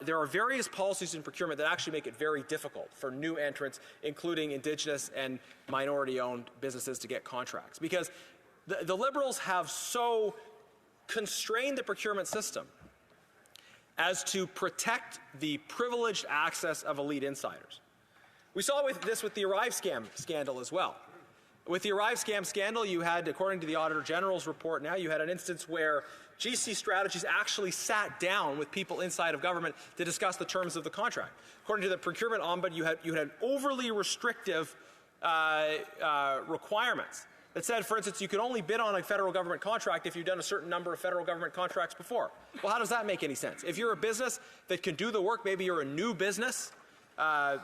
there are various policies in procurement that actually make it very difficult for new entrants, including Indigenous and minority-owned businesses, to get contracts. Because the Liberals have so constrained the procurement system as to protect the privileged access of elite insiders. We saw this with the Arrive scam scandal as well. With the Arrive scam scandal, you had, according to the Auditor General's report now, you had an instance where GC Strategies actually sat down with people inside of government to discuss the terms of the contract. According to the procurement ombudsman, you had overly restrictive requirements that said, for instance, you could only bid on a federal government contract if you've done a certain number of federal government contracts before. Well, how does that make any sense? If you're a business that can do the work, maybe you're a new business,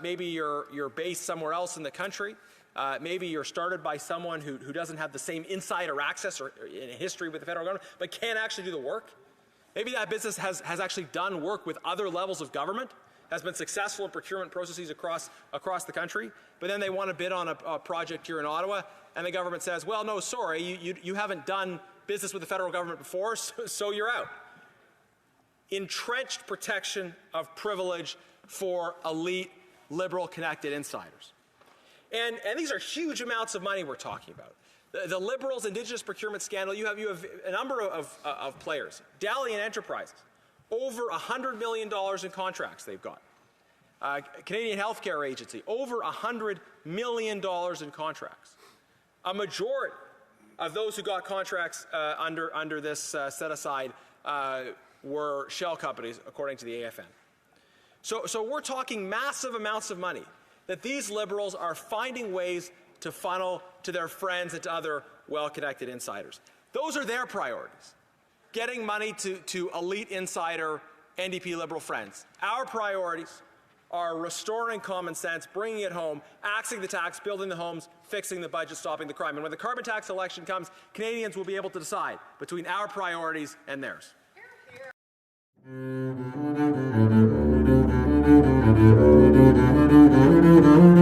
maybe you're based somewhere else in the country, maybe you're started by someone who doesn't have the same insider access or in a history with the federal government, but can actually do the work. Maybe that business has actually done work with other levels of government, has been successful in procurement processes across the country, but then they want to bid on a project here in Ottawa, and the government says, well, no, sorry, you haven't done business with the federal government before, so you're out. Entrenched protection of privilege for elite, liberal-connected insiders. And these are huge amounts of money we're talking about. The Liberals' Indigenous procurement scandal, you have a number of players. Dalian Enterprises, over $100 million in contracts they've got. Canadian Healthcare Agency, over $100 million in contracts. A majority of those who got contracts under this set-aside were shell companies, according to the AFN. So we're talking massive amounts of money that these Liberals are finding ways to funnel to their friends and to other well-connected insiders. Those are their priorities, getting money to elite insider NDP Liberal friends. Our priorities are restoring common sense, bringing it home, axing the tax, building the homes, fixing the budget, stopping the crime. And when the carbon tax election comes, Canadians will be able to decide between our priorities and theirs. Hear, hear.